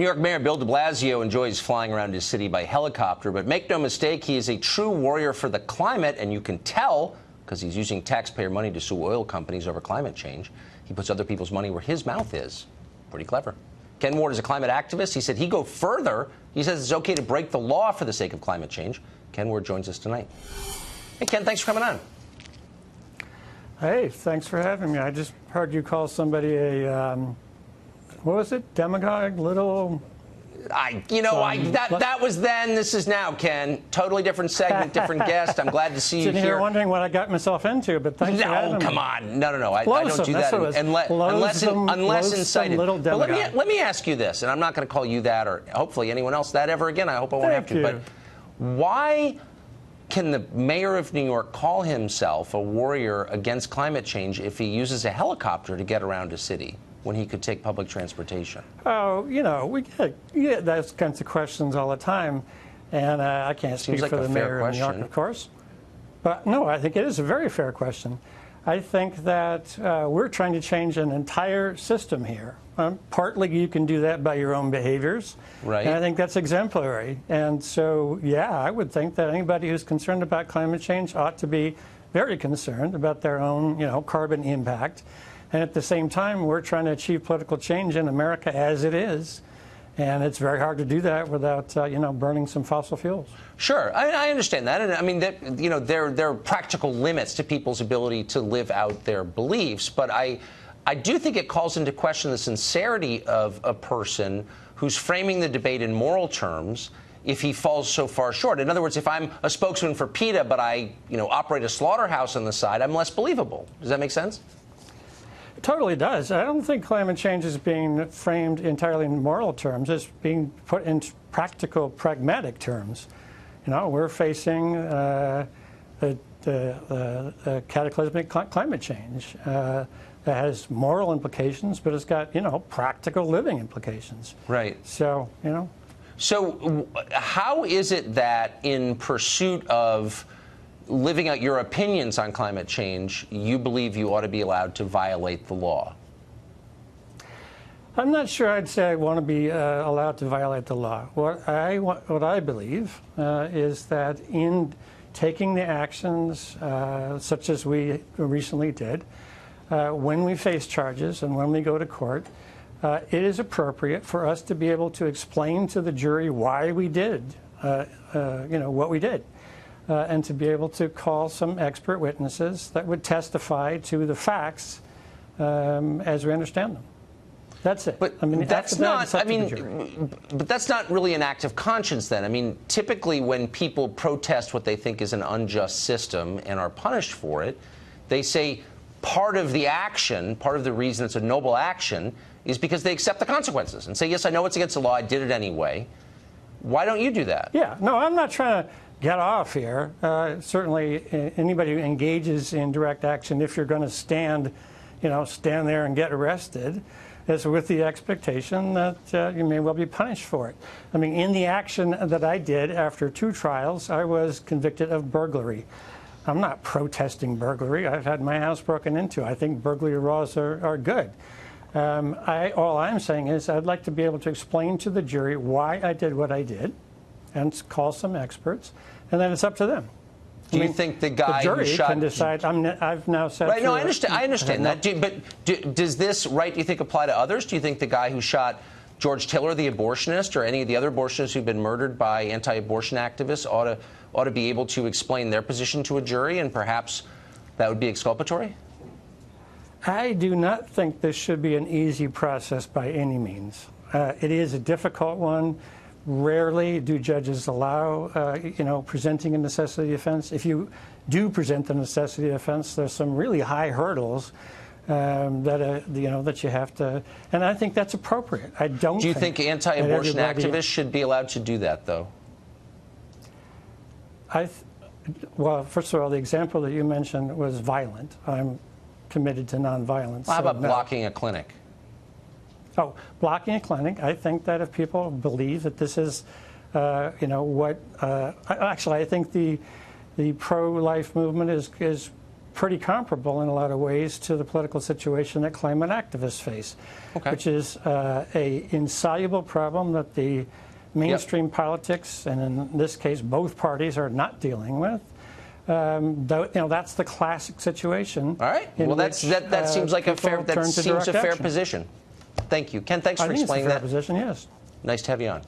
New York Mayor Bill de Blasio enjoys flying around his city by helicopter, but make no mistake, he is a true warrior for the climate, and you can tell because he's using taxpayer money to sue oil companies over climate change. He puts other people's money where his mouth is. Pretty clever. Ken Ward is a climate activist. He said he'd go further. He says it's okay to break the law for the sake of climate change. Ken Ward joins us tonight. Hey, Ken, thanks for coming on. Hey, thanks for having me. I just heard you call somebody a, what was it, demagogue, little... That was then, this is now, Ken. Totally different segment, different guest. I'm glad to see you Sitting here. here wondering what I got myself into, but thanks for having me. Come on. No. I don't do that unless incited. But let me ask you this, and I'm not going to call you that or hopefully anyone else that ever again. I hope I won't have to. But why can the mayor of New York call himself a warrior against climate change if he uses a helicopter to get around a city when he could take public transportation? Oh, we get those kinds of questions all the time, and I can't speak for the mayor of New York, of course. But no, I think it is a very fair question. I think that we're trying to change an entire system here. Partly you can do that by your own behaviors, right? And I think that's exemplary. And so, yeah, I would think that anybody who's concerned about climate change ought to be very concerned about their own, carbon impact. And at the same time, we're trying to achieve political change in America as it is. And it's very hard to do that without, burning some fossil fuels. Sure. I understand that. And I mean, there are practical limits to people's ability to live out their beliefs. But I do think it calls into question the sincerity of a person who's framing the debate in moral terms if he falls so far short. In other words, if I'm a spokesman for PETA, but I, operate a slaughterhouse on the side, I'm less believable. Does that make sense? It totally does. I don't think climate change is being framed entirely in moral terms. It's being put in practical, pragmatic terms. We're facing the cataclysmic climate change that has moral implications, but it's got, practical living implications. Right. So, So how is it that in pursuit of living out your opinions on climate change, you believe you ought to be allowed to violate the law? I'm not sure I'd say I want to be allowed to violate the law. What I believe is that in taking the actions such as we recently did, when we face charges and when we go to court, it is appropriate for us to be able to explain to the jury why we did, what we did. And to be able to call some expert witnesses that would testify to the facts as we understand them. That's it. But that's not. But that's not really an act of conscience, then. I mean, typically when people protest what they think is an unjust system and are punished for it, they say part of the action, part of the reason it's a noble action, is because they accept the consequences and say, yes, I know it's against the law, I did it anyway. Why don't you do that? Yeah. No, I'm not trying to get off here. Certainly, anybody who engages in direct action, if you're going to stand there and get arrested, is with the expectation that you may well be punished for it. I mean, in the action that I did after 2 trials, I was convicted of burglary. I'm not protesting burglary. I've had my house broken into. I think burglary laws are good. All I'm saying is I'd like to be able to explain to the jury why I did what I did, and call some experts, and then it's up to them. Do you think the guy who shot... can decide? I've now said... Right, no, I understand that. Does this right, do you think, apply to others? Do you think the guy who shot George Tiller, the abortionist, or any of the other abortionists who've been murdered by anti-abortion activists ought to be able to explain their position to a jury, and perhaps that would be exculpatory? I do not think this should be an easy process by any means. It is a difficult one. Rarely do judges allow, presenting a necessity offense. If you do present the necessity offense, there's some really high hurdles that you have to, and I think that's appropriate. I don't. Do you think anti-abortion activists should be allowed to do that, though? Well, first of all, the example that you mentioned was violent. I'm committed to nonviolence. Well, how about blocking a clinic? Oh, blocking a clinic. I think that if people believe that this is, actually, I think the pro-life movement is pretty comparable in a lot of ways to the political situation that climate activists face, which is a insoluble problem that the mainstream politics, and in this case both parties, are not dealing with. That's the classic situation. All right. Well, that seems like a fair position. Thank you, Ken. Thanks for explaining that. I think it's a fair position. Yes. Nice to have you on.